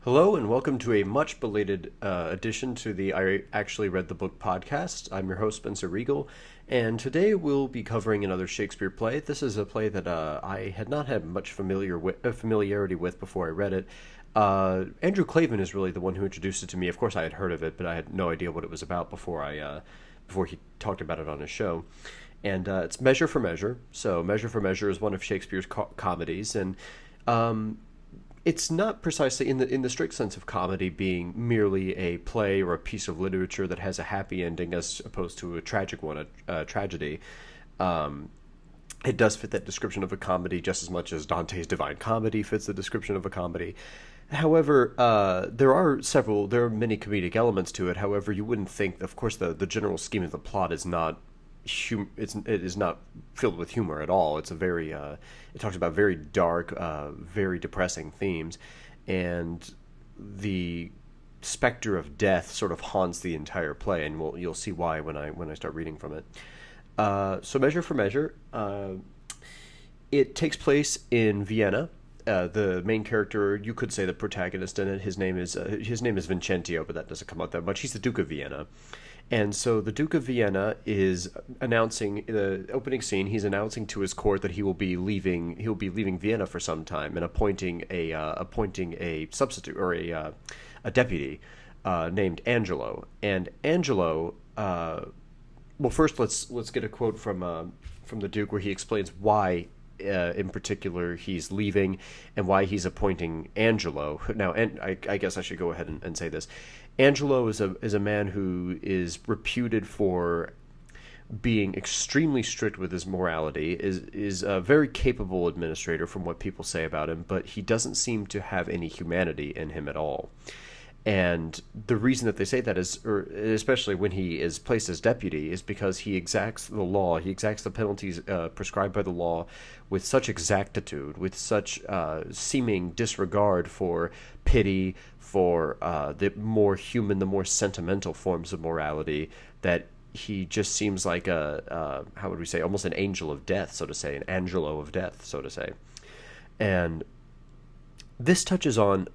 Hello and welcome to a much belated addition to the I Actually Read the Book podcast. I'm your host, Spencer Regal, and today we'll be covering another Shakespeare play. This is a play that I had not had much familiarity with before I read it. Andrew Clavin is really the one who introduced it to me. Of course, I had heard of it, but I had no idea what it was about before he talked about it on his show. And it's Measure for Measure. So Measure for Measure is one of Shakespeare's comedies, and it's not precisely in the strict sense of comedy being merely a play or a piece of literature that has a happy ending as opposed to a tragic one, a tragedy. It does fit that description of a comedy just as much as Dante's Divine Comedy fits the description of a comedy. However, there are many comedic elements to it. However, you wouldn't think, of course, the general scheme of the plot is not it is not filled with humor at all. It's a very it talks about very dark, very depressing themes, and the specter of death sort of haunts the entire play, and you'll see why when I start reading from it. So Measure for Measure, it takes place in Vienna. The main character, you could say the protagonist in it, his name is Vincentio, but that doesn't come out that much. He's the Duke of Vienna. And so the Duke of Vienna is announcing the opening scene. He's announcing to his court that he will be leaving. He'll be leaving Vienna for some time and appointing a substitute or a deputy named Angelo. And Angelo. Well, first let's get a quote from the Duke where he explains why. In particular, he's leaving and why he's appointing Angelo. Now, and I guess I should go ahead and say this. Angelo is a man who is reputed for being extremely strict with his morality, is a very capable administrator from what people say about him, but he doesn't seem to have any humanity in him at all. And the reason that they say that is, or especially when he is placed as deputy, is because he exacts the penalties prescribed by the law with such exactitude, with such seeming disregard for pity, for the more human, the more sentimental forms of morality, that he just seems like how would we say, almost an angel of death, so to say, an angelo of death, so to say. And this touches on.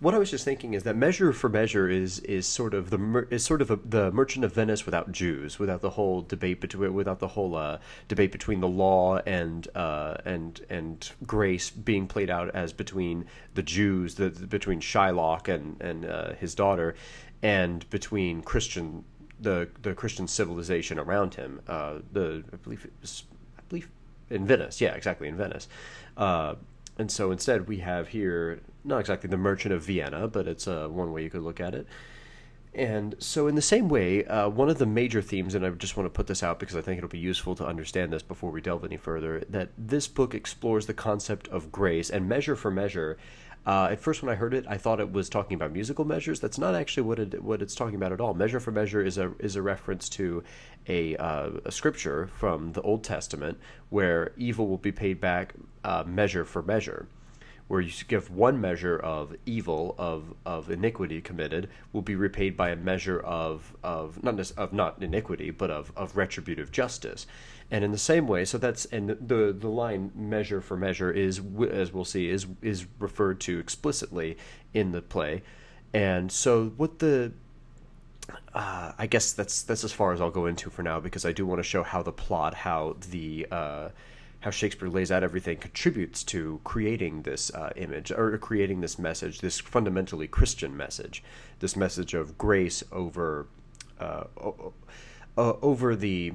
What I was just thinking is that Measure for Measure is sort of the Merchant of Venice without Jews, without the whole debate between the law and grace being played out as between the Jews, between Shylock and his daughter, and between the Christian civilization around him. I believe in Venice, yeah, exactly, in Venice. And so instead we have here not exactly the Merchant of Vienna, but it's one way you could look at it. And so in the same way, one of the major themes, and I just want to put this out because I think it'll be useful to understand this before we delve any further, that this book explores the concept of grace and Measure for Measure. At first, when I heard it, I thought it was talking about musical measures. That's not actually what it's talking about at all. Measure for Measure is a reference to a scripture from the Old Testament where evil will be paid back measure for measure, where you give one measure of evil of iniquity committed will be repaid by a measure of not iniquity but of retributive justice. And in the same way, so that's, and the line Measure for Measure is, as we'll see, is referred to explicitly in the play. And so what I guess that's as far as I'll go into for now, because I do want to show how the plot, how Shakespeare lays out everything contributes to creating this image, or creating this message, this fundamentally Christian message, this message of grace over the.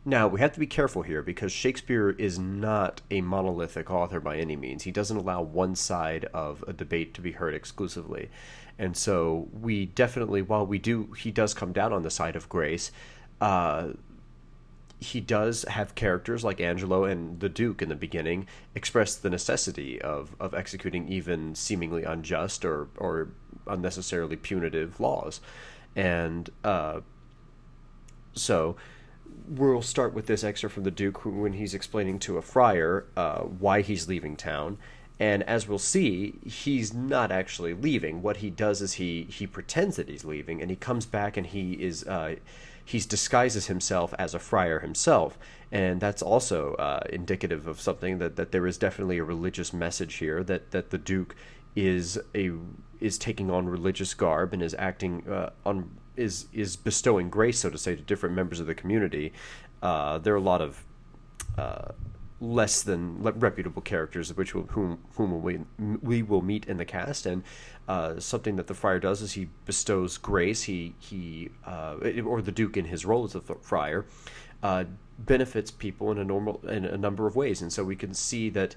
Now, we have to be careful here because Shakespeare is not a monolithic author by any means. He doesn't allow one side of a debate to be heard exclusively. And so we definitely, while he does come down on the side of grace, he does have characters like Angelo and the Duke in the beginning express the necessity of executing even seemingly unjust or unnecessarily punitive laws. And so we'll start with this excerpt from the Duke when he's explaining to a friar why he's leaving town. And as we'll see, he's not actually leaving. What he does is he pretends that he's leaving, and he comes back and he disguises himself as a friar himself. And that's also indicative of something that there is definitely a religious message here, that the Duke is taking on religious garb and is acting is bestowing grace, so to say, to different members of the community. There are a lot of less than reputable characters, whom we will meet in the cast, and something that the friar does is he bestows grace. Or the Duke in his role as a friar benefits people in a number of ways, and so we can see that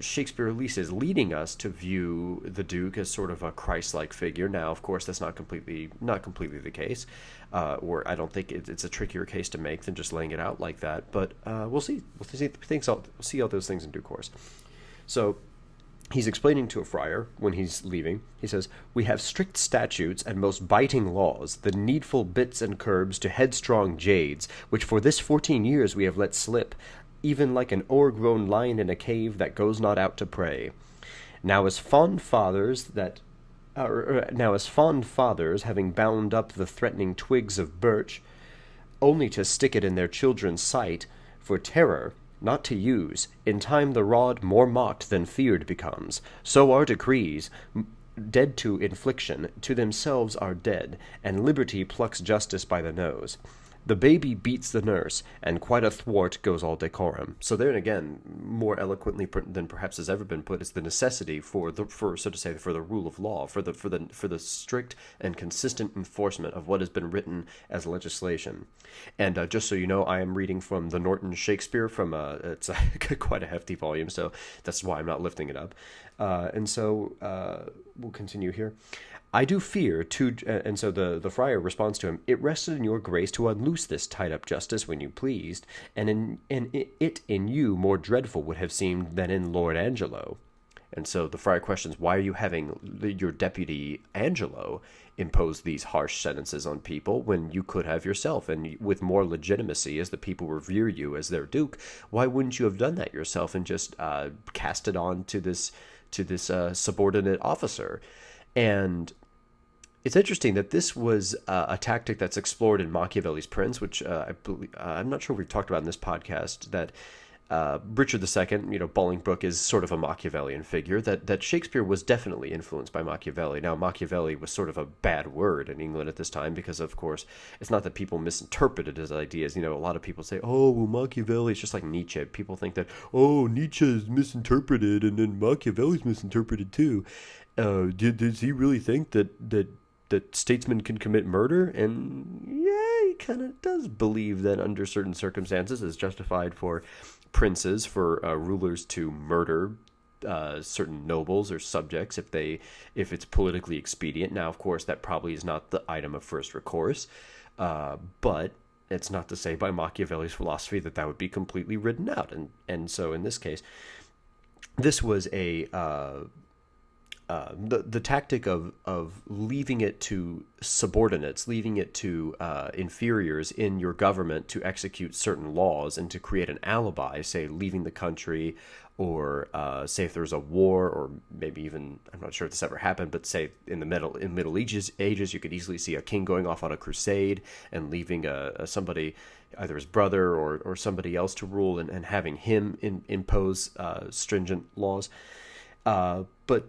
Shakespeare at least is leading us to view the Duke as sort of a Christ-like figure. Now, of course, that's not completely the case, or I don't think it's a trickier case to make than just laying it out like that. But we'll see. We'll see all those things in due course. So he's explaining to a friar when he's leaving. He says, "We have strict statutes and most biting laws, the needful bits and curbs to headstrong jades, which for this 14 years we have let slip, even like an o'ergrown lion in a cave that goes not out to prey. Now as fond fathers, having bound up the threatening twigs of birch, only to stick it in their children's sight, for terror, not to use, in time the rod more mocked than feared becomes, so our decrees, dead to infliction, to themselves are dead, and liberty plucks justice by the nose. The baby beats the nurse, and quite athwart goes all decorum." So there, again, more eloquently than perhaps has ever been put, is the necessity for the rule of law, for the strict and consistent enforcement of what has been written as legislation. And just so you know, I am reading from the Norton Shakespeare. It's quite a hefty volume, so that's why I'm not lifting it up. And so we'll continue here. "I do fear to," and so the friar responds to him, "it rested in your grace to unloose this tied-up justice when you pleased, and it in you more dreadful would have seemed than in Lord Angelo." And so the friar questions, why are you having your deputy Angelo impose these harsh sentences on people when you could have yourself, and with more legitimacy, as the people revere you as their duke? Why wouldn't you have done that yourself and just cast it on to this subordinate officer? And it's interesting that this was a tactic that's explored in Machiavelli's Prince, which I'm not sure we've talked about in this podcast, that Richard II, Bolingbroke, is sort of a Machiavellian figure, that Shakespeare was definitely influenced by Machiavelli. Now, Machiavelli was sort of a bad word in England at this time because, of course, it's not that people misinterpreted his ideas. A lot of people say, oh, well, Machiavelli is just like Nietzsche. People think that, oh, Nietzsche is misinterpreted and then Machiavelli's misinterpreted too. Does he really think that statesmen can commit murder? And yeah, he kind of does believe that under certain circumstances it's justified for princes, for rulers to murder certain nobles or subjects if it's politically expedient. Now, of course, that probably is not the item of first recourse, but it's not to say by Machiavelli's philosophy that would be completely written out. And so in this case, this was the tactic of leaving it to subordinates, leaving it to inferiors in your government to execute certain laws and to create an alibi, say leaving the country, or say if there's a war, or maybe even, I'm not sure if this ever happened, but say in Middle Ages, you could easily see a king going off on a crusade and leaving somebody, either his brother or somebody else, to rule, and having him impose stringent laws. But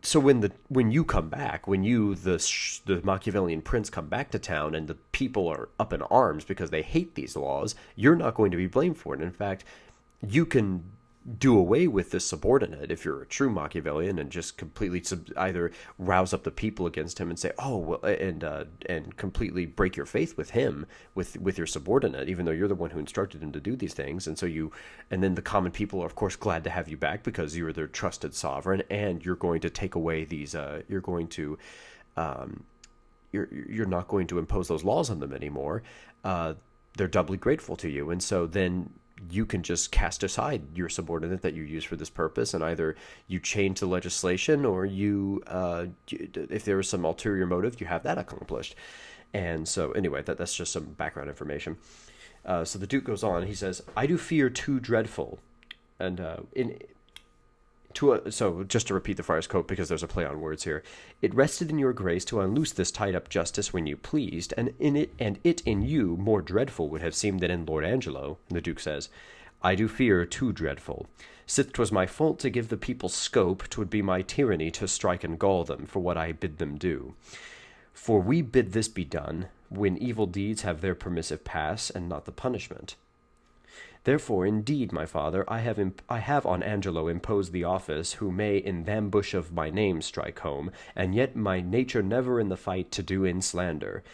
so when you come back, when the Machiavellian prince come back to town and the people are up in arms because they hate these laws, you're not going to be blamed for it. In fact, you can do away with this subordinate if you're a true Machiavellian and just completely either rouse up the people against him and say, oh, well, and completely break your faith with him, with your subordinate, even though you're the one who instructed him to do these things. And then the common people are, of course, glad to have you back because you're their trusted sovereign, and you're going to take away these, you're not going to impose those laws on them anymore. They're doubly grateful to you. And so then you can just cast aside your subordinate that you use for this purpose, and either you change the legislation, or if there is some ulterior motive, you have that accomplished. And so anyway, that's just some background information. So the Duke goes on. He says, "I do fear too dreadful," and so just to repeat the friar's quote, because there's a play on words here, "It rested in your grace to unloose this tied-up justice when you pleased, and it in you more dreadful would have seemed than in Lord Angelo." And the Duke says, "I do fear too dreadful. Sith 'twas my fault to give the people scope, 'twould be my tyranny to strike and gall them for what I bid them do. For we bid this be done, when evil deeds have their permissive pass, and not the punishment. Therefore, indeed, my father, I have on Angelo imposed the office, who may in th'ambush of my name strike home, and yet my nature never in the fight to do in slander.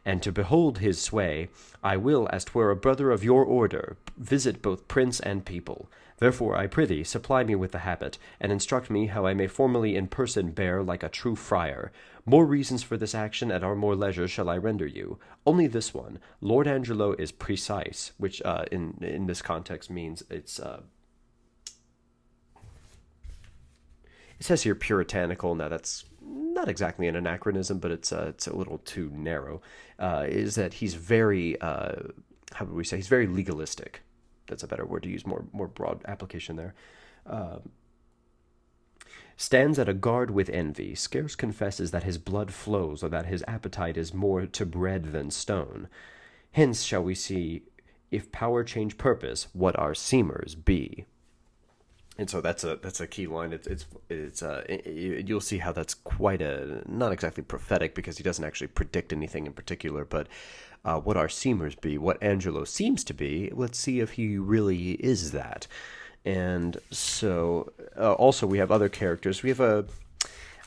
And to behold his sway, I will, as 'twere a brother of your order, visit both prince and people. Therefore, I prithee, supply me with the habit, and instruct me how I may formally in person bear like a true friar. More reasons for this action at our more leisure shall I render you. Only this one, Lord Angelo is precise, which in this context means it says here puritanical. Now that's not exactly an anachronism, but it's a little too narrow. Is that he's very how would we say, he's very legalistic. That's a better word to use, more broad application there. Stands at a guard with envy, scarce confesses that his blood flows, or that his appetite is more to bread than stone. Hence shall we see, if power change purpose, what our seemers be. And so that's a key line. You'll see how that's quite not exactly prophetic, because he doesn't actually predict anything in particular, but what our seemers be, what Angelo seems to be. Let's see if he really is that. And so also we have other characters. We have I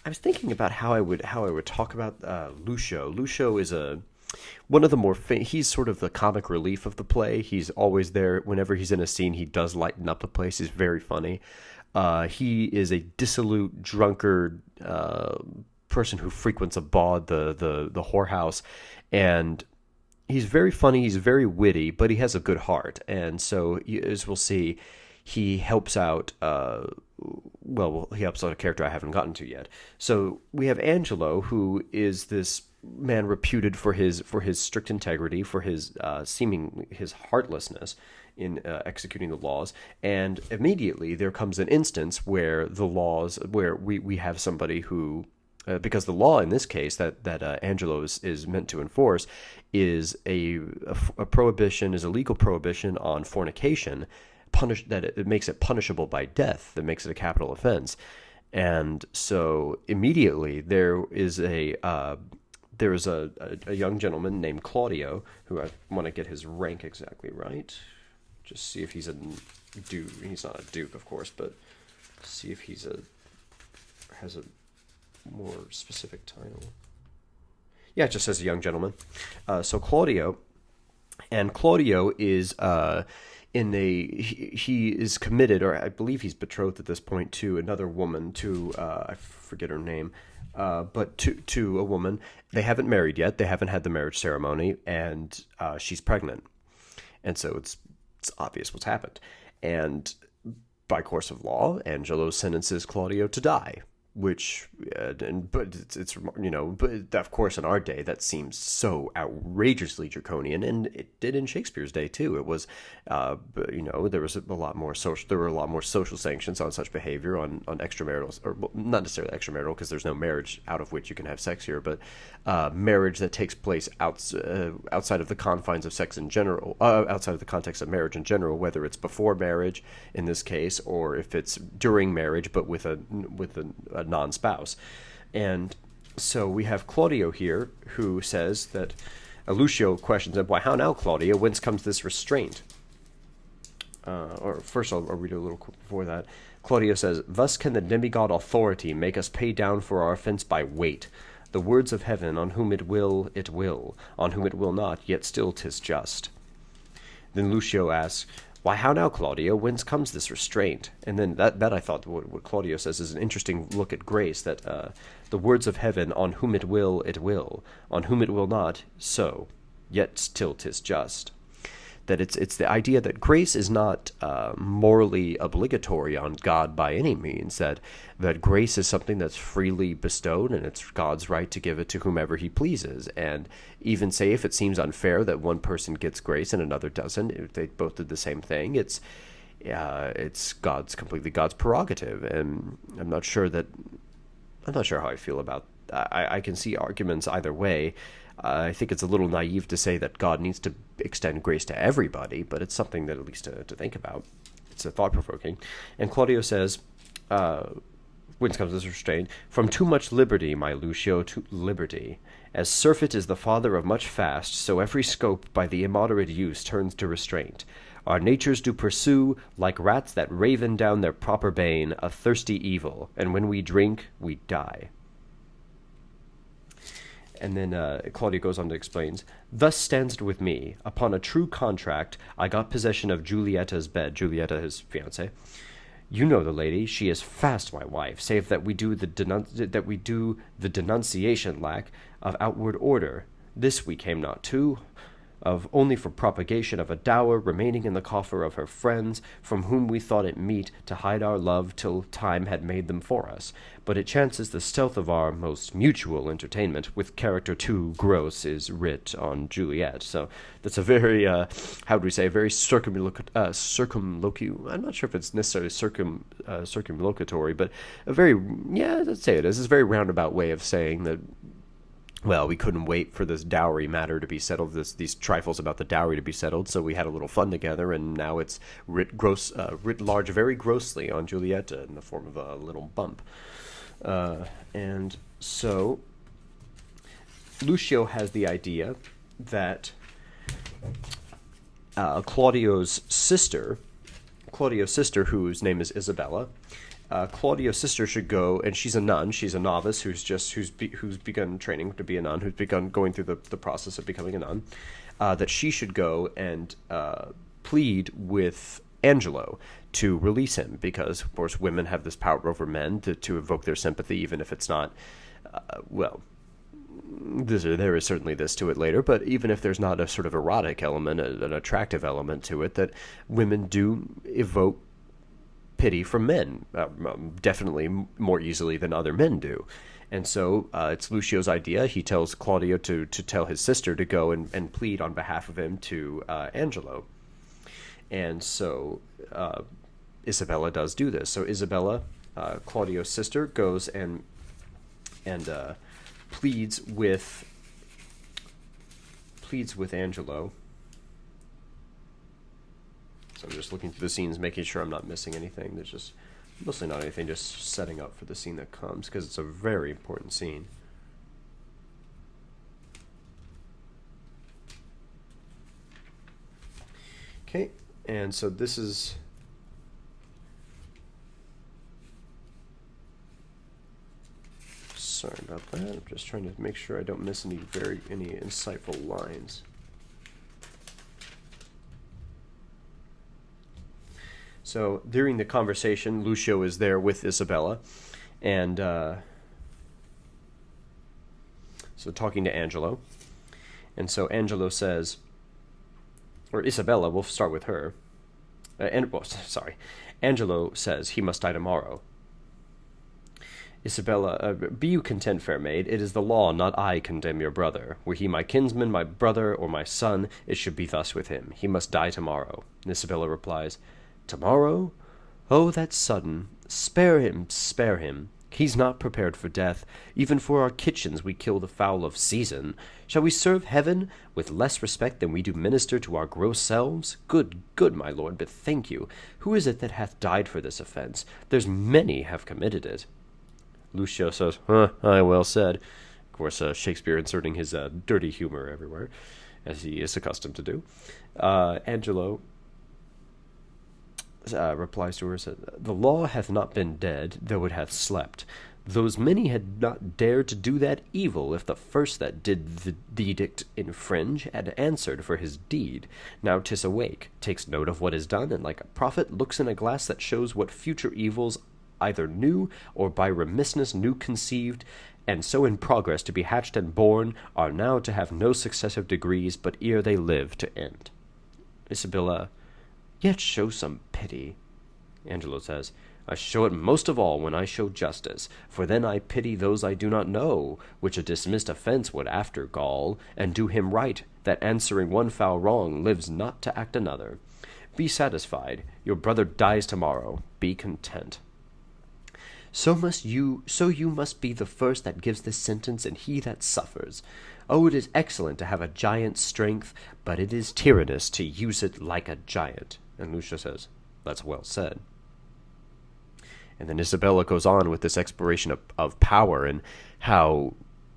was thinking about how I would talk about Lucio. Lucio is one of the more he's sort of the comic relief of the play. He's always there whenever he's in a scene. He does lighten up the place. He's very funny. He is a dissolute drunkard person who frequents a bawd, the whorehouse, and he's very funny. He's very witty, but he has a good heart. And so, as we'll see, he helps out. He helps out a character I haven't gotten to yet. So we have Angelo, who is this man reputed for his strict integrity, for his his heartlessness in executing the laws. And immediately there comes an instance where we have somebody who, because the law in this case that Angelo is meant to enforce is a prohibition, is a legal prohibition on fornication, it makes it punishable by death, that makes it a capital offense. And so immediately there is a young gentleman named Claudio, who I want to get his rank exactly right. Just see if he's a duke. He's not a duke, of course, but see if has a more specific title. Yeah, it just says a young gentleman. So Claudio is he is committed, or I believe he's betrothed at this point, to another woman, to I forget her name, but to a woman. They haven't married yet. They haven't had the marriage ceremony, and she's pregnant, and so it's obvious what's happened. And by course of law, Angelo sentences Claudio to die. But of course in our day that seems so outrageously draconian, and it did in Shakespeare's day too. It was, there was a lot more social sanctions on such behavior, on extramarital, or not necessarily extramarital, because there's no marriage out of which you can have sex here, but marriage that takes place outside of the confines of sex in general, outside of the context of marriage in general, whether it's before marriage in this case, or if it's during marriage but with a non-spouse. And so we have Claudio here, who says that Lucio questions him, "Why, how now, Claudio? Whence comes this restraint?" Or first I'll read a little quick before that. Claudio says, "Thus can the demigod authority make us pay down for our offense by weight. The words of heaven, on whom it will, on whom it will not, yet still 'tis just." Then Lucio asks, "Why, how now, Claudio? Whence comes this restraint?" And then that I thought what Claudio says is an interesting look at grace, that the words of heaven, on whom it will, on whom it will not, so, yet still 'tis just. That it's the idea that grace is not morally obligatory on God by any means, that grace is something that's freely bestowed, and it's God's right to give it to whomever he pleases. And even say if it seems unfair that one person gets grace and another doesn't, if they both did the same thing, it's completely God's prerogative. And I'm not sure how I feel about I can see arguments either way. I think it's a little naive to say that God needs to extend grace to everybody, but it's something that at least to think about. it's a thought-provoking. And Claudio says, whence comes this restraint? From too much liberty, my Lucio, to liberty. As surfeit is the father of much fast, so every scope by the immoderate use turns to restraint. Our natures do pursue, like rats that raven down their proper bane, a thirsty evil, and when we drink, we die. And then Claudio goes on to explains, thus stands it with me. Upon a true contract, I got possession of Giulietta's bed. Giulietta, his fiancée. You know the lady, she is fast my wife, save that we do the denunciation lack of outward order. This we came not to, of only for propagation of a dower remaining in the coffer of her friends, from whom we thought it meet to hide our love till time had made them for us. But it chances the stealth of our most mutual entertainment, with character too gross, is writ on Juliet. So that's a very, how would we say, very circumlocu. I'm not sure if it's necessarily circumlocutory, but a very, yeah, let's say it is. It's a very roundabout way of saying that, well, we couldn't wait for this dowry matter to be settled, these trifles about the dowry to be settled, so we had a little fun together, and now it's writ large very grossly on Giulietta in the form of a little bump. And so Lucio has the idea that Claudio's sister, whose name is Isabella, Claudio's sister should go, and she's a nun. She's a novice who's begun training to be a nun, who's begun going through the process of becoming a nun. That she should go and plead with Angelo to release him, because of course women have this power over men to evoke their sympathy, even if it's not. There is certainly this to it later, but even if there's not a sort of erotic element, an attractive element to it, that women do evoke pity from men, definitely more easily than other men do. And so it's Lucio's idea. He tells Claudio to tell his sister to go and plead on behalf of him to Angelo. And so Isabella does do this. So Isabella, Claudio's sister, goes and pleads with Angelo. So I'm just looking through the scenes, making sure I'm not missing anything. There's just mostly not anything, just setting up for the scene that comes, because it's a very important scene. Okay, and so this is... Sorry about that. I'm just trying to make sure I don't miss any insightful lines. So during the conversation, Lucio is there with Isabella, and so talking to Angelo. And so Angelo says, or Isabella, we'll start with her. Angelo says he must die tomorrow. Isabella, be you content, fair maid. It is the law, not I, condemn your brother. Were he my kinsman, my brother, or my son, it should be thus with him. He must die tomorrow. And Isabella replies, tomorrow? Oh, that's sudden. Spare him, spare him. He's not prepared for death. Even for our kitchens we kill the fowl of season. Shall we serve heaven with less respect than we do minister to our gross selves? Good, my lord, bethink you. Who is it that hath died for this offence? There's many have committed it. Lucio says, aye, well said. Of course, Shakespeare inserting his dirty humor everywhere, as he is accustomed to do. Angelo replies to her, said, the law hath not been dead, though it hath slept. Those many had not dared to do that evil, if the first that did the edict infringe had answered for his deed. Now 'tis awake, takes note of what is done, and like a prophet looks in a glass that shows what future evils either new or by remissness new conceived, and so in progress to be hatched and born, are now to have no successive degrees, but ere they live to end. Isabella, yet show some pity. Angelo says, I show it most of all when I show justice, for then I pity those I do not know, which a dismissed offence would after gall, and do him right, that answering one foul wrong lives not to act another. Be satisfied, your brother dies tomorrow, be content. So you must be the first that gives this sentence, and he that suffers. Oh, it is excellent to have a giant's strength, but it is tyrannous to use it like a giant. And Lucio says, That's well said. And then Isabella goes on with this exploration of power and how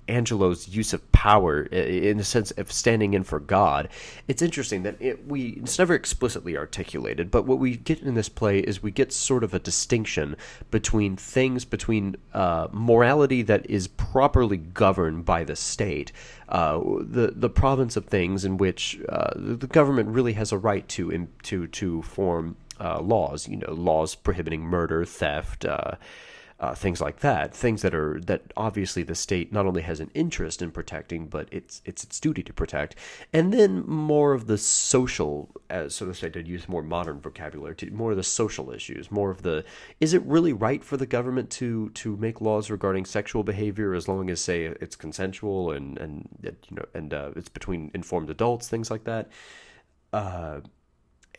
Angelo's use of power, in the sense of standing in for God. It's interesting that it's never explicitly articulated, but what we get in this play is we get sort of a distinction between morality that is properly governed by the state, the province of things in which the government really has a right to form laws, laws prohibiting murder, theft, things like that, things that obviously the state not only has an interest in protecting, but it's its duty to protect. And then more of the social, so to say, to use more modern vocabulary, more of the social issues, more of the, is it really right for the government to make laws regarding sexual behavior as long as, say, it's consensual and it's between informed adults, things like that.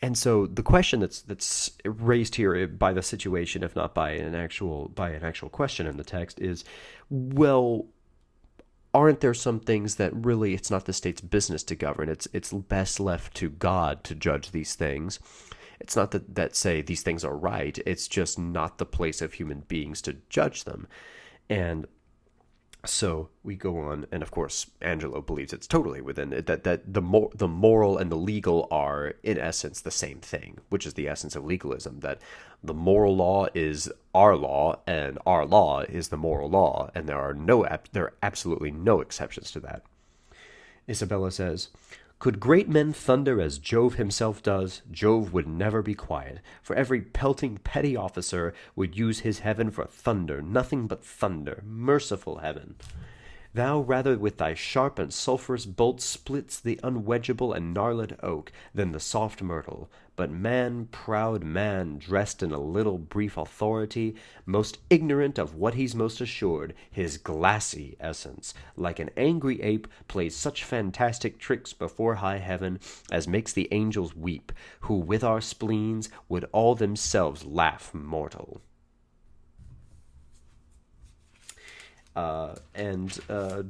And so the question that's raised here by the situation, if not by an actual question in the text, is, well, aren't there some things that really it's not the state's business to govern? It's best left to God to judge these things. It's not that say these things are right. It's just not the place of human beings to judge them. And so we go on, and of course, Angelo believes it's totally within it, that the moral and the legal are, in essence, the same thing, which is the essence of legalism, that the moral law is our law, and our law is the moral law, and there are absolutely no exceptions to that. Isabella says, "Could great men thunder as Jove himself does, Jove would never be quiet, for every pelting petty officer would use his heaven for thunder, nothing but thunder, merciful heaven. Thou rather with thy sharp and sulphurous bolt splits the unwedgeable and gnarled oak than the soft myrtle. But man, proud man, dressed in a little brief authority, most ignorant of what he's most assured, his glassy essence, like an angry ape, plays such fantastic tricks before high heaven as makes the angels weep, who with our spleens would all themselves laugh mortal."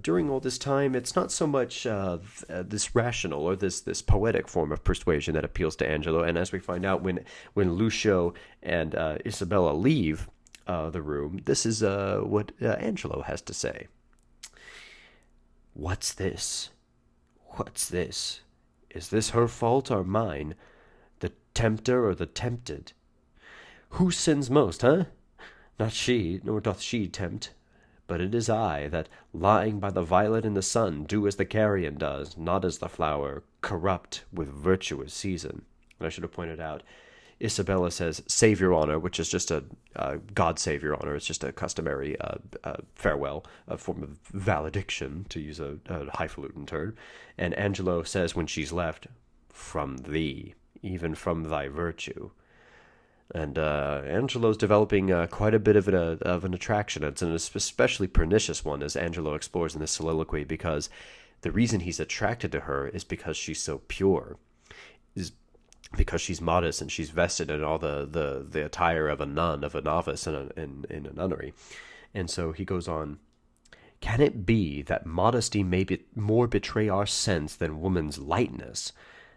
During all this time, it's not so much this rational or this poetic form of persuasion that appeals to Angelo. And as we find out, when Lucio and Isabella leave the room, this is what Angelo has to say. "What's this? What's this? Is this her fault or mine? The tempter or the tempted? Who sins most, huh? Not she, nor doth she tempt. But it is I, that, lying by the violet in the sun, do as the carrion does, not as the flower, corrupt with virtuous season." And I should have pointed out, Isabella says, "Save your honor," which is just a God save your honor. It's just a customary farewell, a form of valediction, to use a highfalutin term. And Angelo says when she's left, "From thee, even from thy virtue." And Angelo's developing quite a bit of an attraction. It's an especially pernicious one, as Angelo explores in this soliloquy, because the reason he's attracted to her is because she's so pure, is because she's modest and she's vested in all the attire of a nun, of a novice in a nunnery. And so he goes on, "Can it be that modesty may more betray our sense than woman's lightness?"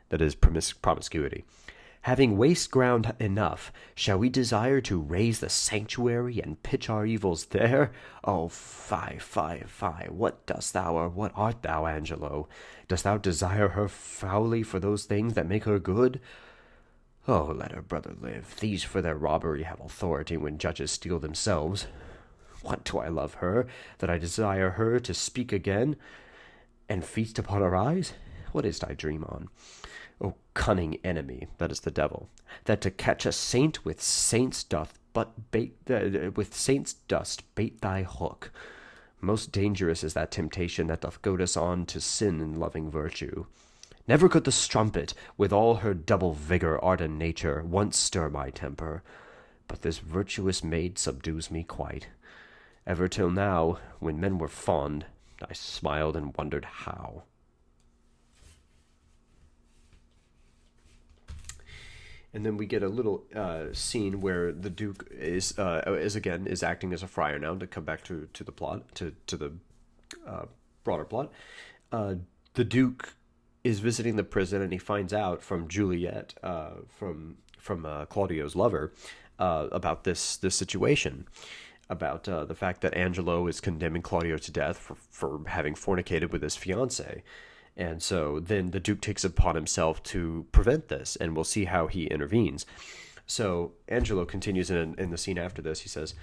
That is promiscuity. "Having waste ground enough, shall we desire to raise the sanctuary and pitch our evils there? Oh, fie, fie, fie! What dost thou, or what art thou, Angelo? Dost thou desire her foully for those things that make her good? Oh, let her brother live. Thieves for their robbery have authority when judges steal themselves. What do I love her, that I desire her to speak again, and feast upon her eyes? What is thy dream on? O cunning enemy, that is the devil, that to catch a saint with saints dost bait thy hook. Most dangerous is that temptation that doth goad us on to sin in loving virtue. Never could the strumpet, with all her double vigor, art, and nature, once stir my temper, but this virtuous maid subdues me quite. Ever till now, when men were fond, I smiled and wondered how." And then we get a little scene where the Duke is acting as a friar now, to come back to the plot, to the broader plot. The Duke is visiting the prison, and he finds out from Juliet, from Claudio's lover about this situation, about the fact that Angelo is condemning Claudio to death for having fornicated with his fiancée. And so then the Duke takes it upon himself to prevent this, and we'll see how he intervenes. So Angelo continues in the scene after this. He says,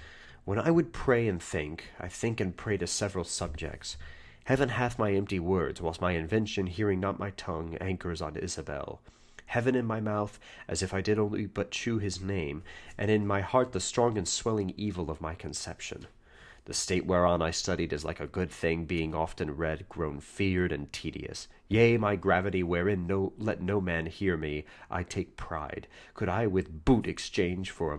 "When I would pray and think, I think and pray to several subjects. Heaven hath my empty words, whilst my invention, hearing not my tongue, anchors on Isabel. Heaven in my mouth, as if I did only but chew his name, and in my heart the strong and swelling evil of my conception. The state whereon I studied is like a good thing being often read, grown feared and tedious. Yea, my gravity wherein let no man hear me, I take pride. Could I with boot exchange for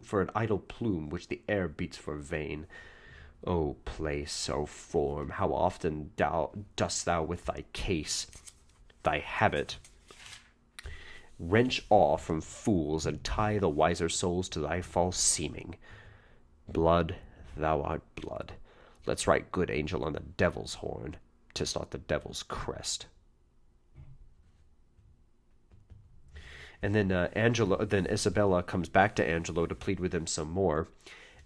for an idle plume which the air beats for vain? O place, O form, how often dost thou with thy case, thy habit, wrench awe from fools, and tie the wiser souls to thy false seeming. Blood, thou art blood. Let's write good angel on the devil's horn. 'Tis not the devil's crest." And then then Isabella comes back to Angelo to plead with him some more,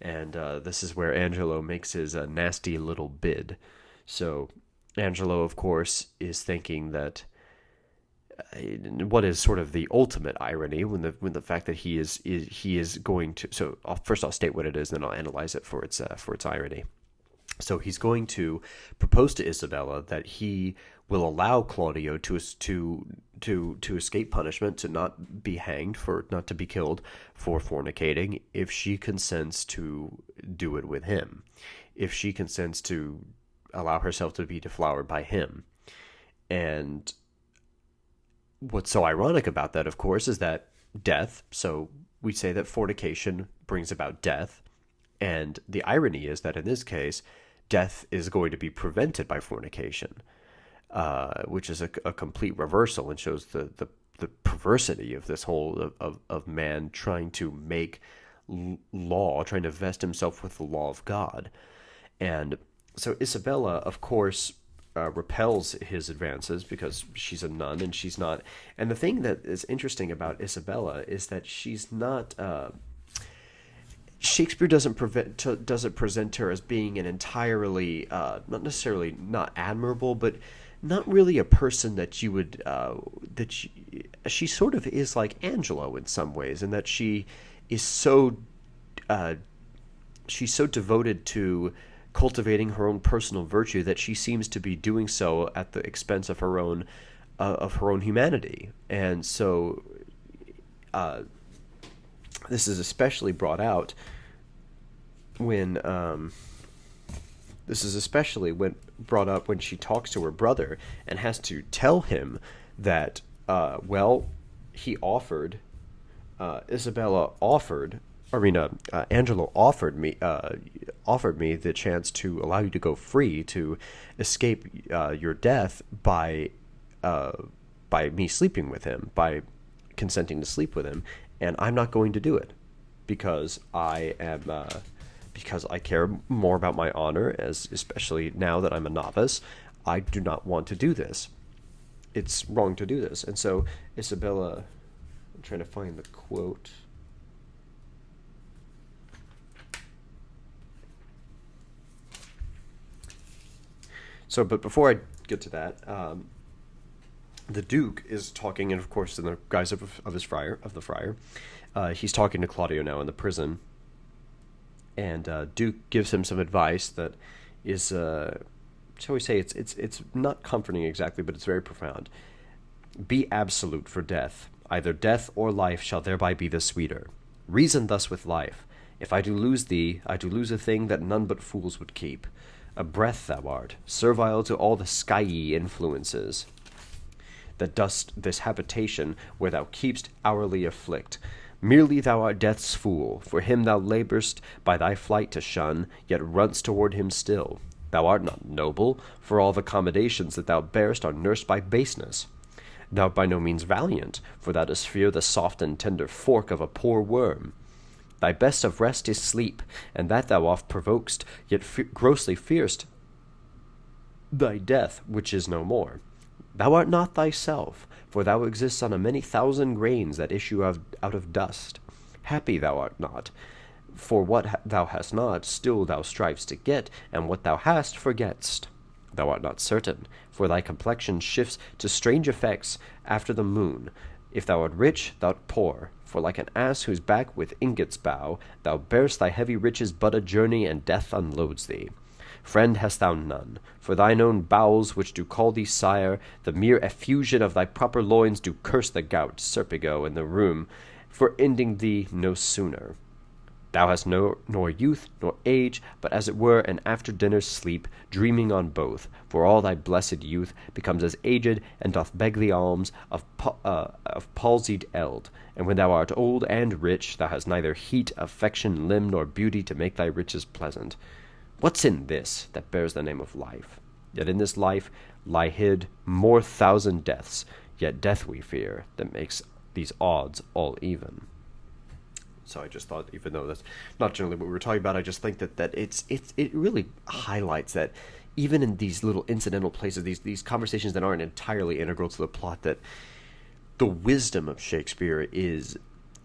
and this is where Angelo makes his nasty little bid. So Angelo, of course, is thinking that what is sort of the ultimate irony when the fact that he is going to. So first I'll state what it is, then I'll analyze it for its irony. So he's going to propose to Isabella that he will allow Claudio to escape punishment, to not be hanged, not to be killed for fornicating, if she consents to do it with him, if she consents to allow herself to be deflowered by him. And what's so ironic about that, of course, is that death. So we say that fornication brings about death, and the irony is that in this case, death is going to be prevented by fornication, which is a complete reversal and shows the perversity of this whole of man trying to make law, trying to vest himself with the law of God. And so Isabella, of course, repels his advances because she's a nun and she's not. And the thing that is interesting about Isabella is that she's not. Shakespeare doesn't present her as being an entirely, not necessarily not admirable, but not really a person that you would, she sort of is like Angelo in some ways, in that she is so, she's so devoted to cultivating her own personal virtue that she seems to be doing so at the expense of her own humanity. And so, this is especially brought out when brought up when she talks to her brother and has to tell him that he offered Angelo offered me the chance to allow you to go free, to escape your death by me sleeping with him, by consenting to sleep with him. And I'm not going to do it because because I care more about my honor, especially now that I'm a novice. I do not want to do this. It's wrong to do this. And so Isabella, I'm trying to find the quote. So, but before I get to that, the Duke is talking, and of course, in the guise of the friar, he's talking to Claudio now in the prison, and Duke gives him some advice that is, shall we say, it's not comforting exactly, but it's very profound. Be absolute for death. Either death or life shall thereby be the sweeter. Reason thus with life. If I do lose thee, I do lose a thing that none but fools would keep. A breath thou art, servile to all the skyey influences that dost this habitation where thou keepst hourly afflict. Merely thou art death's fool, for him thou labour'st by thy flight to shun, yet runn'st toward him still. Thou art not noble, for all the accommodations that thou bear'st are nursed by baseness. Thou art by no means valiant, for thou dost fear the soft and tender fork of a poor worm. Thy best of rest is sleep, and that thou oft provokest, yet grossly fear'st thy death, which is no more. Thou art not thyself, for thou exists on a many thousand grains that issue out of dust. Happy thou art not, for what thou hast not, still thou strivest to get, and what thou hast forgettest. Thou art not certain, for thy complexion shifts to strange effects after the moon. If thou art rich, thou art poor, for like an ass whose back with ingots bow, thou bearest thy heavy riches but a journey, and death unloads thee. Friend hast thou none, for thine own bowels which do call thee sire, the mere effusion of thy proper loins do curse the gout, Serpigo, in the room, for ending thee no sooner. Thou hast nor youth nor age, but as it were an after-dinner sleep, dreaming on both, for all thy blessed youth becomes as aged, and doth beg the alms of palsied eld. And when thou art old and rich, thou hast neither heat, affection, limb, nor beauty to make thy riches pleasant. What's in this that bears the name of life? Yet in this life lie hid more thousand deaths, yet death we fear, that makes these odds all even. So I just thought, even though that's not generally what we were talking about, I just think that it really highlights that even in these little incidental places, these conversations that aren't entirely integral to the plot, that the wisdom of Shakespeare is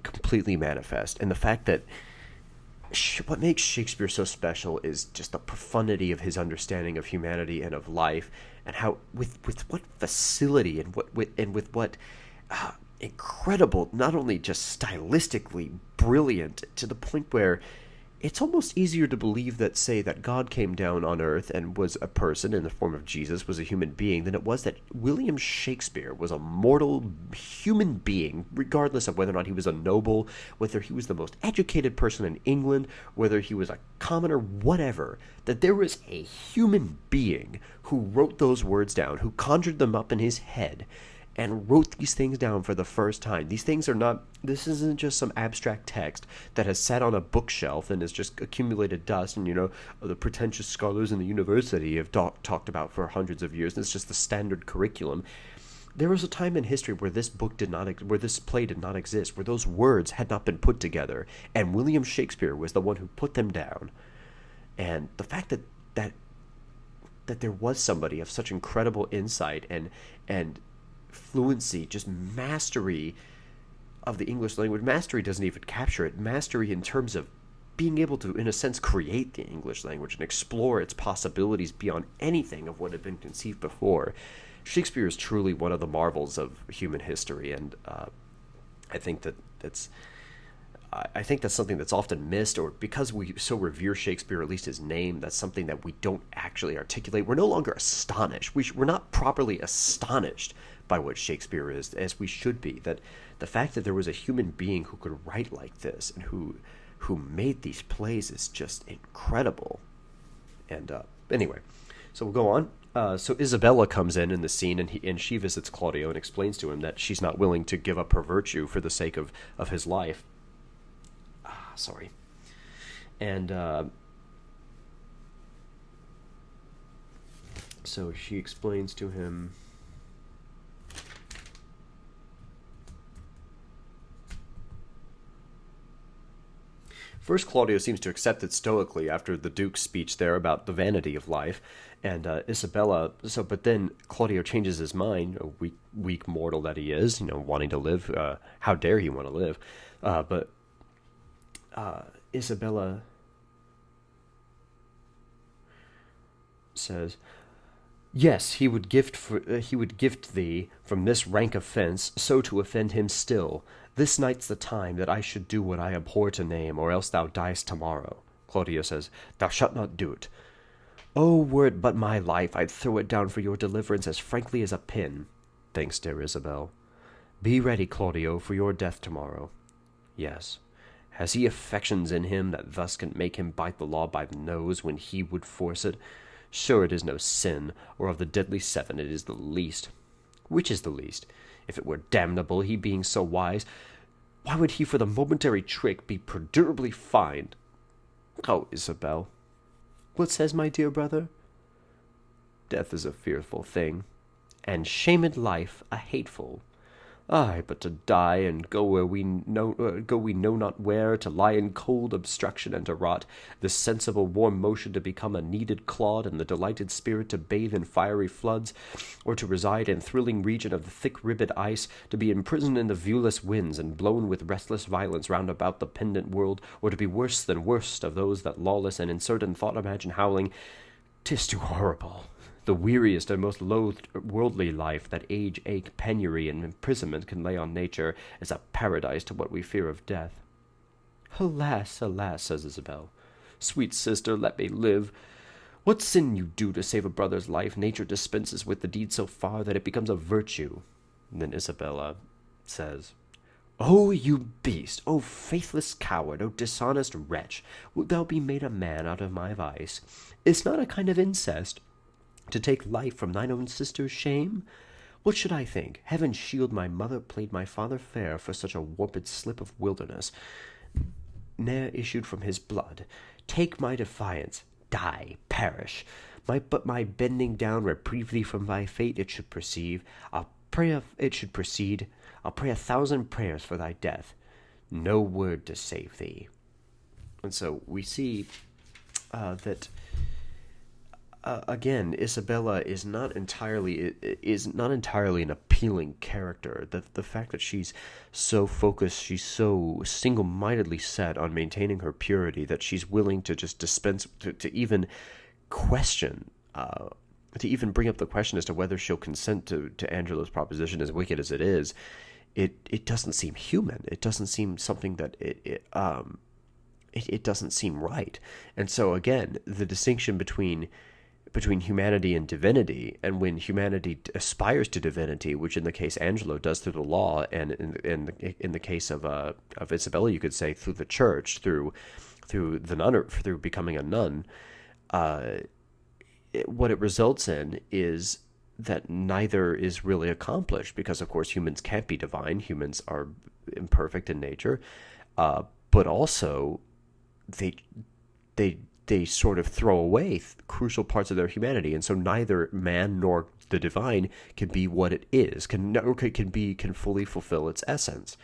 completely manifest. And the fact that what makes Shakespeare so special is just the profundity of his understanding of humanity and of life, and how with what facility and with what incredible, not only just stylistically brilliant, to the point where it's almost easier to believe that, say, that God came down on earth and was a person in the form of Jesus, was a human being, than it was that William Shakespeare was a mortal human being, regardless of whether or not he was a noble, whether he was the most educated person in England, whether he was a commoner, whatever, that there was a human being who wrote those words down, who conjured them up in his head, and wrote these things down for the first time. These things are not, this isn't just some abstract text that has sat on a bookshelf and has just accumulated dust, and, the pretentious scholars in the university have talked about for hundreds of years, and it's just the standard curriculum. There was a time in history where this where this play did not exist, where those words had not been put together, and William Shakespeare was the one who put them down. And the fact that there was somebody of such incredible insight and fluency, just mastery of the English language. Mastery doesn't even capture it. Mastery in terms of being able to, in a sense, create the English language and explore its possibilities beyond anything of what had been conceived before. Shakespeare is truly one of the marvels of human history, and I think that's something that's often missed, or because we so revere Shakespeare, at least his name, that's something that we don't actually articulate. We're no longer astonished. We're not properly astonished by what Shakespeare is, as we should be. That the fact that there was a human being who could write like this and who made these plays is just incredible. And anyway, so we'll go on. So Isabella comes in the scene, and she visits Claudio and explains to him that she's not willing to give up her virtue for the sake of his life. Sorry. And so she explains to him. First, Claudio seems to accept it stoically after the Duke's speech there about the vanity of life, and Isabella. But then Claudio changes his mind, a weak mortal that he is, wanting to live. How dare he want to live? But Isabella says, "Yes, he would gift thee from this rank offence, so to offend him still. This night's the time that I should do what I abhor to name, or else thou diest tomorrow." Claudio says, "Thou shalt not do't. Oh, were it but my life, I'd throw it down for your deliverance as frankly as a pin." "Thanks, dear Isabel." "Be ready, Claudio, for your death tomorrow." "Yes. Has he affections in him that thus can make him bite the law by the nose when he would force it? Sure it is no sin, or of the deadly seven it is the least." "Which is the least? If it were damnable, he being so wise, why would he for the momentary trick be perdurably fined?" "Oh, Isabel." "What says my dear brother?" "Death is a fearful thing, and shamed life a hateful. Ay, but to die and go we know not where, to lie in cold obstruction and to rot, the sensible warm motion to become a kneaded clod, and the delighted spirit to bathe in fiery floods, or to reside in thrilling region of the thick-ribbed ice, to be imprisoned in the viewless winds, and blown with restless violence round about the pendant world, or to be worse than worst of those that lawless and in certain thought imagine howling, 'tis too horrible. The weariest and most loathed worldly life that age, ache, penury, and imprisonment can lay on nature is a paradise to what we fear of death. Alas, alas, says Isabel. Sweet sister, let me live. What sin you do to save a brother's life, nature dispenses with the deed so far that it becomes a virtue. And then Isabella says, O you beast, O faithless coward, O dishonest wretch, wilt thou be made a man out of my vice? Is not a kind of incest to take life from thine own sister's shame? What should I think? Heaven shield my mother played my father fair for such a warped slip of wilderness, ne'er issued from his blood. Take my defiance, die, perish. But my bending down reprieve thee from thy fate it should perceive. It should proceed. I'll pray 1,000 prayers for thy death. No word to save thee. And so we see that again, Isabella is not entirely an appealing character. The fact that she's so focused, she's so single-mindedly set on maintaining her purity that she's willing to just dispense to even question, to even bring up the question as to whether she'll consent to Angelo's proposition, as wicked as it is. It doesn't seem human. It doesn't seem something that it doesn't seem right. And so again, the distinction between humanity and divinity, and when humanity aspires to divinity, which in the case Angelo does through the law, and in the case of Isabella, you could say through the church, through the nun, through becoming a nun, what it results in is that neither is really accomplished, because of course humans can't be divine. Humans are imperfect in nature, but also they sort of throw away crucial parts of their humanity, and so neither man nor the divine can be what it is, can fully fulfill its essence.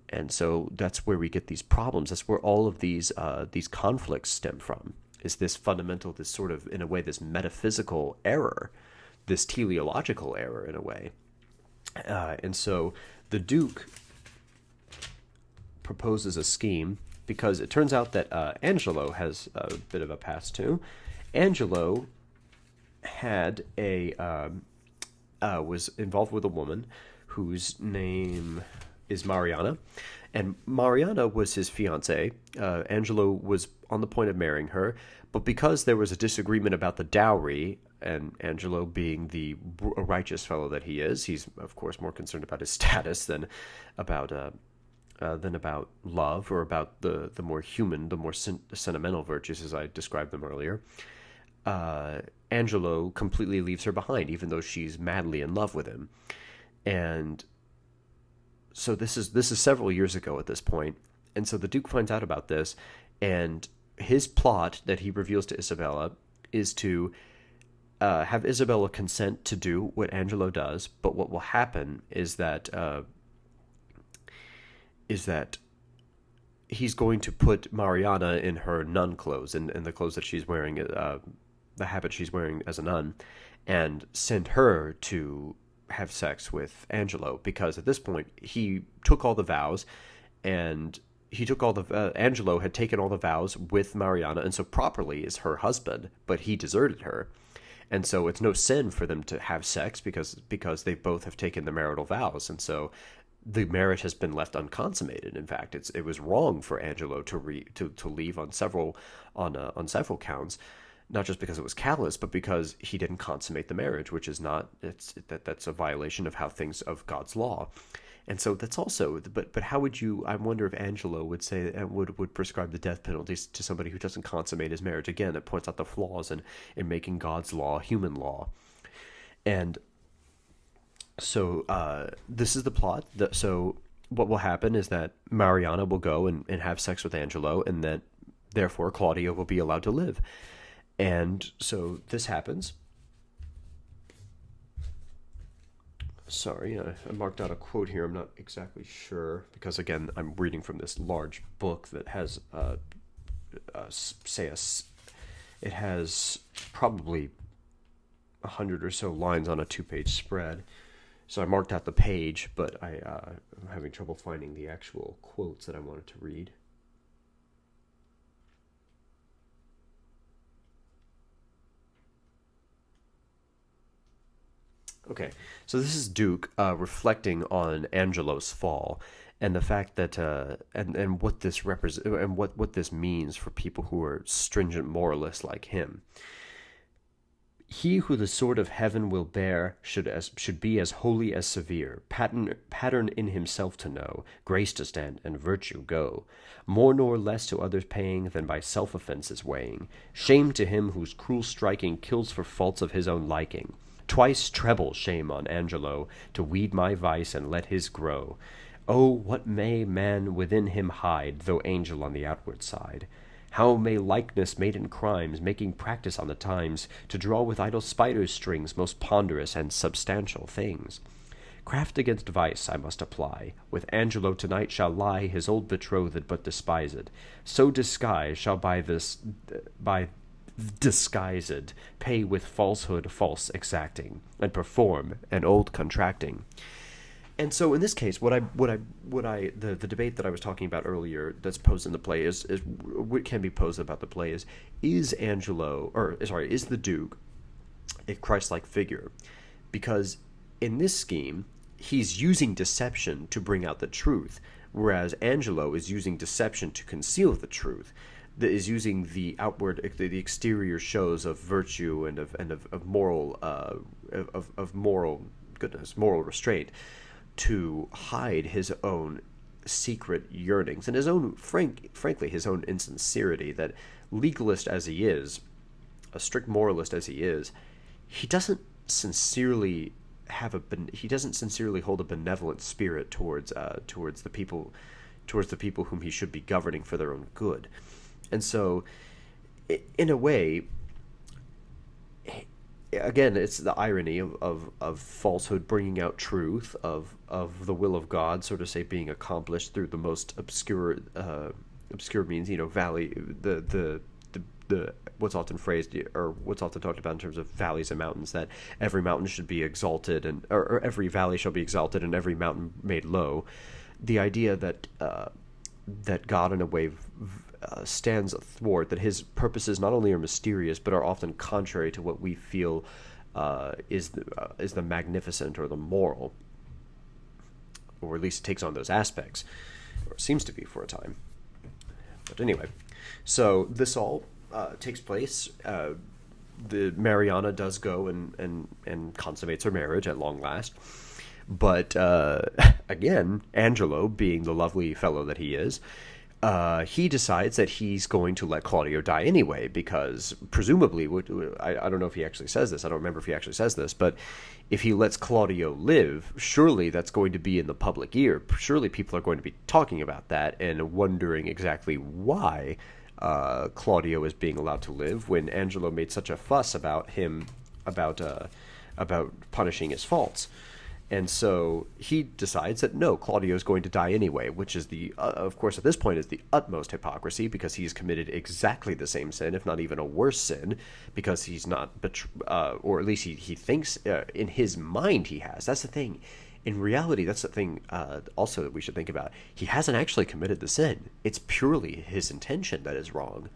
And so that's where we get these problems. That's where all of these conflicts stem from. Is this fundamental, this sort of, in a way, this metaphysical error, this teleological error, in a way. And so the Duke proposes a scheme, because it turns out that Angelo has a bit of a past too. Angelo had was involved with a woman whose name is Mariana, and Mariana was his fiancée. Angelo was on the point of marrying her, but because there was a disagreement about the dowry, and Angelo being the righteous fellow that he is, he's of course more concerned about his status than about love, or about the more human, the more sentimental virtues, as I described them earlier. Angelo completely leaves her behind, even though she's madly in love with him. And so this is several years ago at this point. And so the Duke finds out about this, and his plot that he reveals to Isabella is to have Isabella consent to do what Angelo does. But what will happen is that he's going to put Mariana in her nun clothes, and the clothes that she's wearing, the habit she's wearing as a nun, and send her to have sex with Angelo, because at this point he took all the vows, and Angelo had taken all the vows with Mariana, and so properly is her husband, but he deserted her. And so it's no sin for them to have sex, because they both have taken the marital vows, and so the marriage has been left unconsummated. In fact, it was wrong for Angelo to leave on several counts, not just because it was callous, but because he didn't consummate the marriage, which is not, that's a violation of God's law. And so that's also, but how would you, I wonder if Angelo would say, would prescribe the death penalty to somebody who doesn't consummate his marriage. Again, it points out the flaws in making God's law human law. And so this is the plot. So what will happen is that Mariana will go and have sex with Angelo, and that therefore Claudia will be allowed to live. And so this happens. Sorry, I marked out a quote here. I'm not exactly sure because, again, I'm reading from this large book that has, say, it has probably 100 or so lines on a two-page spread. So I marked out the page, but I'm having trouble finding the actual quotes that I wanted to read. Okay, so this is Duke reflecting on Angelo's fall and the fact that and what this represent and what this means for people who are stringent moralists like him. He who the sword of heaven will bear should be as holy as severe, pattern in himself to know, grace to stand, and virtue go. More nor less to others paying than by self-offences weighing. Shame to him whose cruel striking kills for faults of his own liking. Twice treble shame on Angelo, to weed my vice and let his grow. Oh, what may man within him hide, though angel on the outward side? How may likeness made in crimes, making practice on the times, to draw with idle spiders' strings most ponderous and substantial things? Craft against vice I must apply. With Angelo tonight shall lie his old betrothed but despised. So disguised shall by disguised pay with falsehood false exacting, and perform an old contracting. And so in this case, the debate that I was talking about earlier that's posed in the play is what can be posed about the play is the Duke a Christ-like figure? Because in this scheme, he's using deception to bring out the truth, whereas Angelo is using deception to conceal the truth. That is using the exterior shows of virtue and of moral moral restraint to hide his own secret yearnings and his own frankly his own insincerity. That legalist as he is, a strict moralist as he is, he doesn't sincerely hold a benevolent spirit towards the people whom he should be governing for their own good. And so, in a way, again, it's the irony of falsehood bringing out truth, of the will of God, so to say, being accomplished through the most obscure means. The what's often phrased or what's often talked about in terms of valleys and mountains, that every mountain should be exalted or every valley shall be exalted and every mountain made low. The idea that God, in a way, stands athwart, that his purposes not only are mysterious but are often contrary to what we feel is the magnificent or the moral, or at least takes on those aspects, or seems to be for a time. But anyway, so this all takes place. The Mariana does go and consummates her marriage at long last. But again, Angelo, being the lovely fellow that he is, he decides that he's going to let Claudio die anyway, because presumably, I don't know if he actually says this, I don't remember if he actually says this, but if he lets Claudio live, surely that's going to be in the public ear. Surely people are going to be talking about that and wondering exactly why Claudio is being allowed to live when Angelo made such a fuss about him, about punishing his faults. And so he decides that no, Claudio is going to die anyway, which is of course, at this point, is the utmost hypocrisy, because he's committed exactly the same sin, if not even a worse sin, because he's not, or at least he thinks in his mind he has. That's the thing. In reality, that's the thing also that we should think about. He hasn't actually committed the sin. It's purely his intention that is wrong.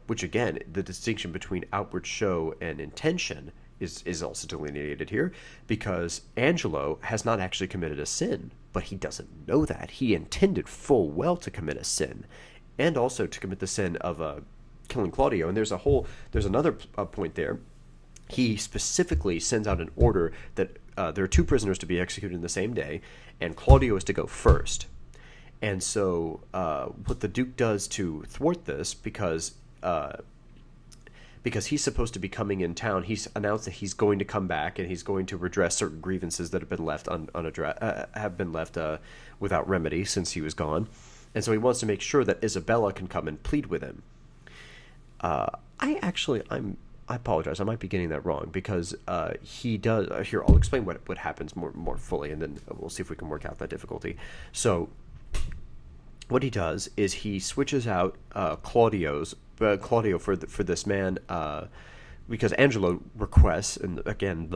Which, again, the distinction between outward show and intention is also delineated here, because Angelo has not actually committed a sin, but he doesn't know that. He intended full well to commit a sin, and also to commit the sin of killing Claudio. And there's another point there. He specifically sends out an order that there are two prisoners to be executed in the same day, and Claudio is to go first. And so what the Duke does to thwart this, because he's supposed to be coming in town, he's announced that he's going to come back and he's going to redress certain grievances that have been left without remedy since he was gone. And so he wants to make sure that Isabella can come and plead with him. I'm I apologize. I might be getting that wrong because he does. Here, I'll explain what happens more fully, and then we'll see if we can work out that difficulty. So, what he does is he switches out Claudio for this man because Angelo requests, and again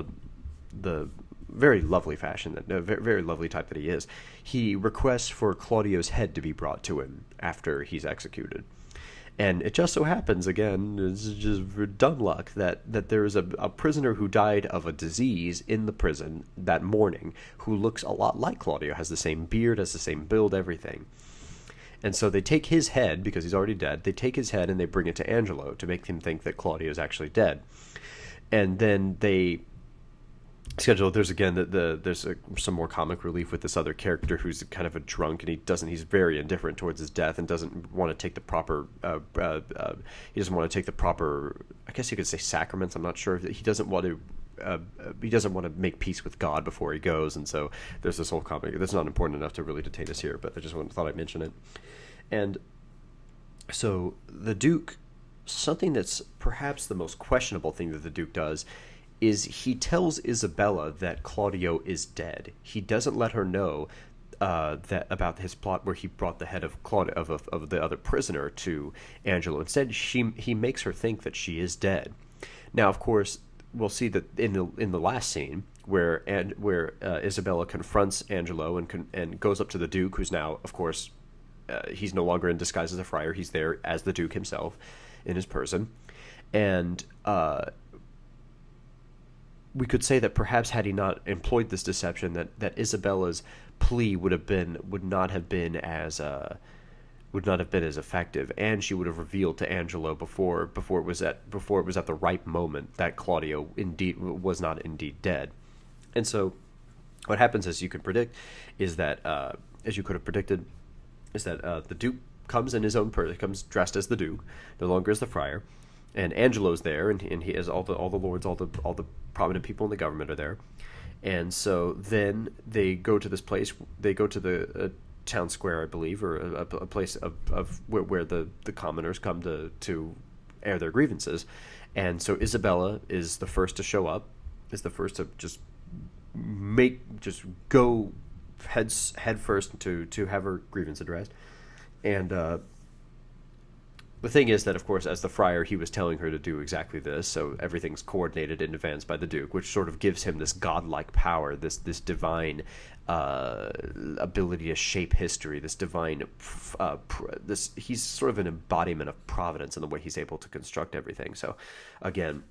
the very lovely fashion that very lovely type that he is. He requests for Claudio's head to be brought to him after he's executed. And it just so happens, again, it's just for dumb luck, that there is a prisoner who died of a disease in the prison that morning who looks a lot like Claudio, has the same beard, has the same build, everything. And so they take his head, because he's already dead, they take his head and they bring it to Angelo to make him think that Claudio is actually dead. And then they schedule, there's again some more comic relief with this other character who's kind of a drunk, and he's very indifferent towards his death and doesn't want to take the proper he doesn't want to take the proper, I guess you could say, sacraments. I'm not sure. He doesn't want to make peace with God before he goes, and so there's this whole comic that's not important enough to really detain us here, but I just thought I'd mention it. And so the Duke, something that's perhaps the most questionable thing that the Duke does is he tells Isabella that Claudio is dead. He doesn't let her know that about his plot where he brought the head of Claudio of the other prisoner to Angelo. Instead, he makes her think that she is dead. Now, of course, we'll see that in the last scene where Isabella confronts Angelo and goes up to the Duke, who's now, of course, he's no longer in disguise as a friar. He's there as the Duke himself in his person, and we could say that perhaps had he not employed this deception, that Isabella's plea would not have been as effective, and she would have revealed to Angelo before it was at the right moment that Claudio was not indeed dead. And so, what happens, as you could predict, is that as you could have predicted, is that the Duke comes in his own person, comes dressed as the Duke, no longer as the friar. And Angelo's there, and he has all the lords, all the prominent people in the government are there, and so then they go to this place. They go to the town square, I believe, or a place of where the commoners come to air their grievances, and so Isabella is the first to show up, is the first to just go head first to have her grievance addressed, and the thing is that, of course, as the friar, he was telling her to do exactly this, so everything's coordinated in advance by the Duke, which sort of gives him this godlike power, this divine ability to shape history, this divine, he's sort of an embodiment of providence in the way he's able to construct everything. So, again,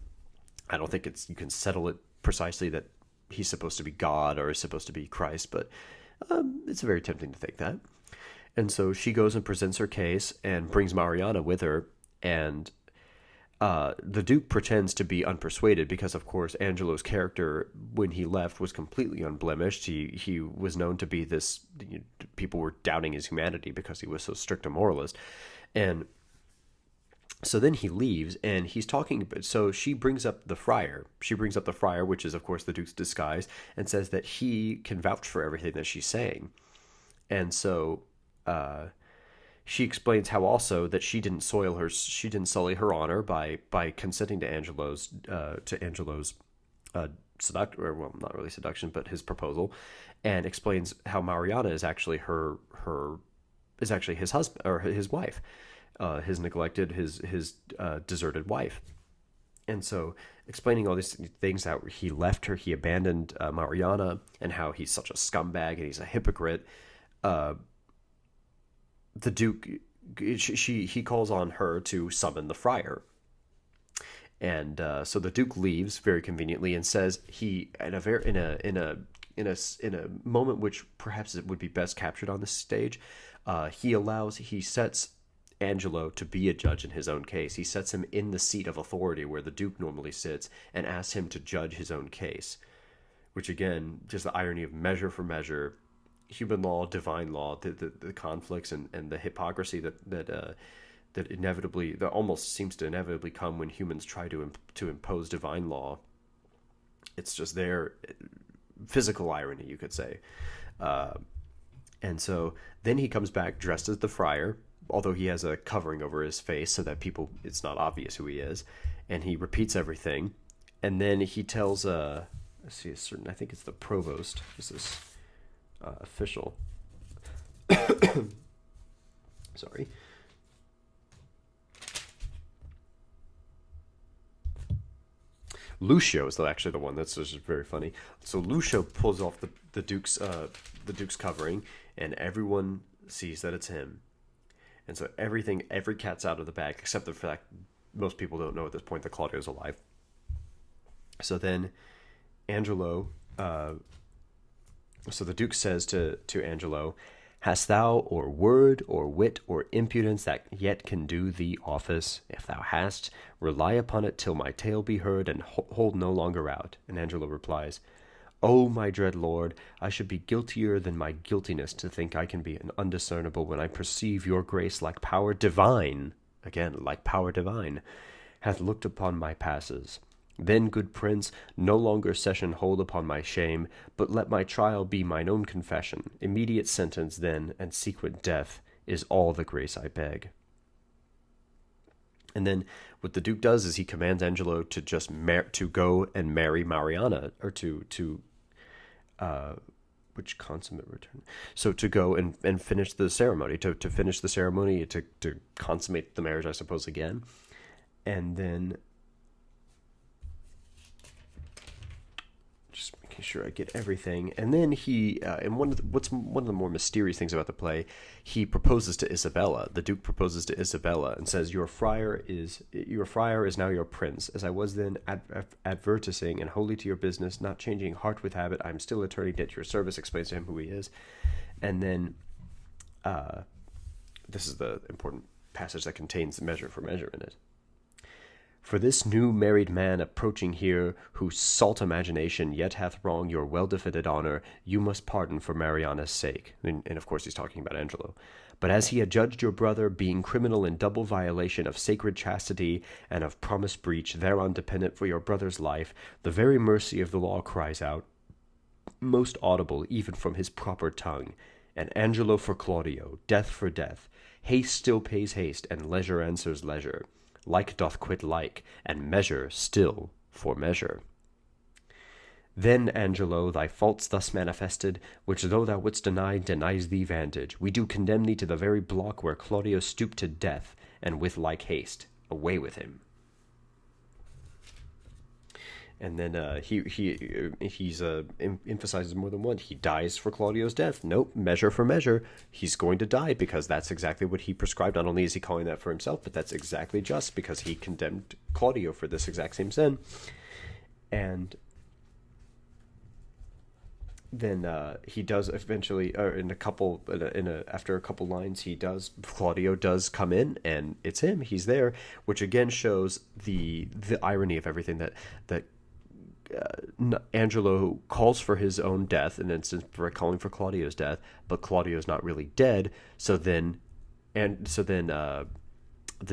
I don't think you can settle it precisely that he's supposed to be God or is supposed to be Christ, but it's very tempting to think that. And so she goes and presents her case and brings Mariana with her, and the Duke pretends to be unpersuaded because, of course, Angelo's character, when he left, was completely unblemished. He was known to be this, people were doubting his humanity because he was so strict a moralist. And so then he leaves, and he's talking, so she brings up the friar. She brings up the friar, which is, of course, the Duke's disguise, and says that he can vouch for everything that she's saying. And so she explains how also that she didn't sully her honor by consenting to Angelo's seduction, or well, not really seduction, but his proposal, and explains how Mariana is actually his husband or his wife, his neglected, his deserted wife. And so, explaining all these things, how he left her, he abandoned Mariana, and how he's such a scumbag and he's a hypocrite. The Duke, he calls on her to summon the friar, and so the Duke leaves very conveniently and says he in a moment which perhaps it would be best captured on this stage. He sets Angelo to be a judge in his own case. He sets him in the seat of authority where the Duke normally sits and asks him to judge his own case, which again, just the irony of measure for measure. Human law, divine law, the conflicts and the hypocrisy that inevitably, that almost seems to inevitably come when humans try to impose divine law. It's just their physical irony, you could say. And so then he comes back dressed as the friar, although he has a covering over his face so that it's not obvious who he is. and he repeats everything, and then he tells let's see, I think it's the provost, is this official. Sorry. Lucio is actually the one that's just very funny. So Lucio pulls off the Duke's covering, and everyone sees that it's him. And so every cat's out of the bag, except the fact most people don't know at this point that Claudio's alive. So then Angelo, so the Duke says to Angelo, "Hast thou or word or wit or impudence that yet can do thee office? If thou hast, rely upon it till my tale be heard, and hold no longer out." And Angelo replies, "O my dread lord, I should be guiltier than my guiltiness to think I can be an undiscernible when I perceive your grace like power divine," again, like power divine, "hath looked upon my passes. Then, good prince, no longer session hold upon my shame, but let my trial be mine own confession. Immediate sentence then, and secret death, is all the grace I beg." And then what the Duke does is he commands Angelo to just to go and marry Mariana, or which consummate return. So to go and finish the ceremony, to finish the ceremony, to consummate the marriage, I suppose, again. And then just making sure I get everything. And then he, and one of the more mysterious things about the play, he proposes to Isabella. The Duke proposes to Isabella and says, Your friar is now your prince. As I was then advertising and wholly to your business, not changing heart with habit, I am still attorney at your service." Explains to him who he is. And then this is the important passage that contains measure for measure in it. "For this new married man approaching here, whose salt imagination yet hath wronged your well-defended honor, you must pardon for Mariana's sake." And of course he's talking about Angelo. "But as he adjudged your brother, being criminal in double violation of sacred chastity and of promise breach, thereon dependent for your brother's life, the very mercy of the law cries out, most audible even from his proper tongue, and Angelo for Claudio, death for death. Haste still pays haste, and leisure answers leisure. Like doth quit like, and measure still for measure. Then, Angelo, thy faults thus manifested, which though thou wouldst deny, denies thee vantage, we do condemn thee to the very block where Claudio stooped to death, and with like haste, away with him." And then he's emphasizes more than one. He dies for Claudio's death. Nope, measure for measure. He's going to die because that's exactly what he prescribed. Not only is he calling that for himself, but that's exactly just because he condemned Claudio for this exact same sin. And then he does eventually, or after a couple lines, Claudio does come in, and it's him. He's there, which again shows the irony of everything that Angelo calls for his own death, in an instance for calling for Claudio's death, but Claudio's not really dead. So then the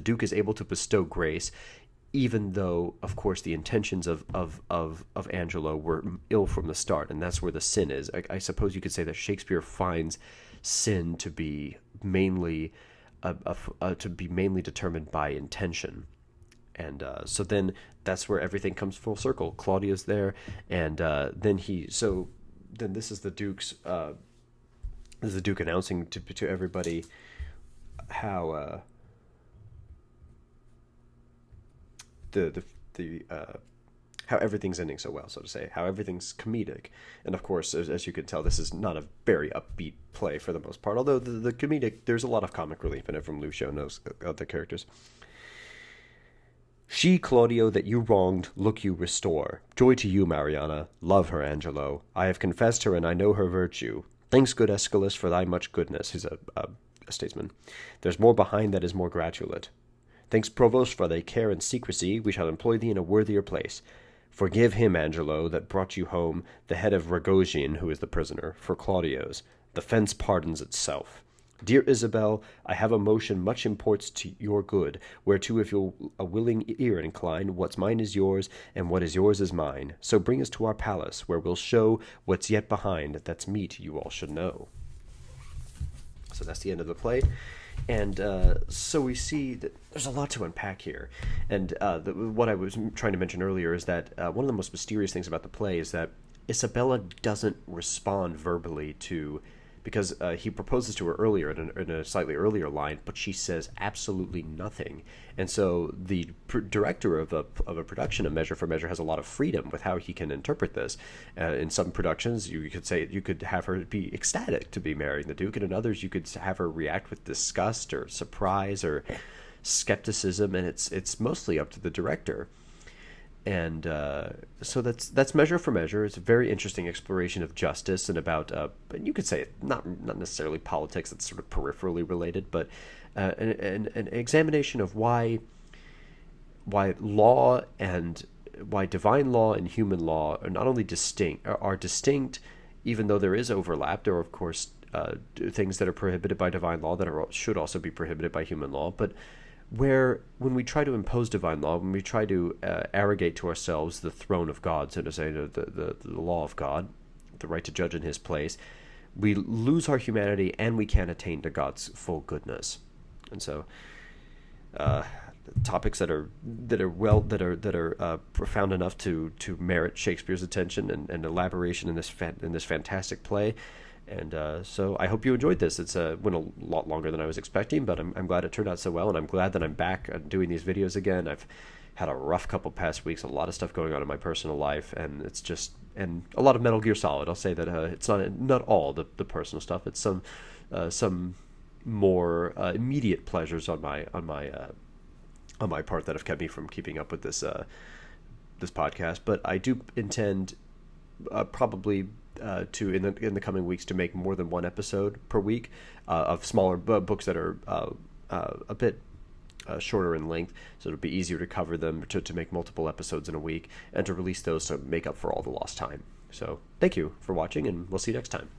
Duke is able to bestow grace, even though, of course, the intentions of Angelo were ill from the start, and that's where the sin is. I suppose you could say that Shakespeare finds sin to be mainly determined by intention. And so then that's where everything comes full circle. Claudio's there, and then this is the Duke's Duke announcing to everybody how how everything's ending so well, so to say, how everything's comedic. And of course, as you can tell, this is not a very upbeat play for the most part, although the comedic, there's a lot of comic relief in it from Lucio and those other characters. "She, Claudio, that you wronged, look you restore. Joy to you, Mariana. Love her, Angelo. I have confessed her, and I know her virtue. Thanks, good Aeschylus, for thy much goodness." He's a statesman. "There's more behind that is more gratulate. Thanks, Provost, for thy care and secrecy. We shall employ thee in a worthier place. Forgive him, Angelo, that brought you home, the head of Rogojin, who is the prisoner, for Claudio's. The fence pardons itself. Dear Isabel, I have a motion much imports to your good, whereto if you'll a willing ear incline, what's mine is yours, and what is yours is mine. So bring us to our palace, where we'll show what's yet behind, that's meet you all should know." So that's the end of the play. And so we see that there's a lot to unpack here. And what I was trying to mention earlier is that one of the most mysterious things about the play is that Isabella doesn't respond verbally to, because he proposes to her earlier in a slightly earlier line, but she says absolutely nothing. And so the director of a production of Measure for Measure has a lot of freedom with how he can interpret this. In some productions, you could have her be ecstatic to be marrying the Duke, and in others, you could have her react with disgust or surprise or skepticism, and it's mostly up to the director. And so that's Measure for Measure. It's a very interesting exploration of justice and about, you could say, not necessarily politics. It's sort of peripherally related, but an examination of why law and why divine law and human law are not only distinct, even though there is overlap. There are, of course, things that are prohibited by divine law that should also be prohibited by human law, but where when we try to impose divine law, when we try to arrogate to ourselves the throne of God, so to say, the law of God, the right to judge in his place, we lose our humanity and we can't attain to God's full goodness. And so topics that are profound enough to merit Shakespeare's attention and elaboration in this fantastic play. And so I hope you enjoyed this. It's went a lot longer than I was expecting, but I'm glad it turned out so well, and I'm glad that I'm back doing these videos again. I've had a rough couple past weeks, a lot of stuff going on in my personal life, and it's just, and a lot of Metal Gear Solid. I'll say that it's not all the personal stuff. It's some more immediate pleasures on my part that have kept me from keeping up with this podcast. But I do intend probably to in the coming weeks to make more than one episode per week of smaller books that are a bit shorter in length, so it'll be easier to cover them, to make multiple episodes in a week, and to release those to make up for all the lost time. So thank you for watching, and we'll see you next time.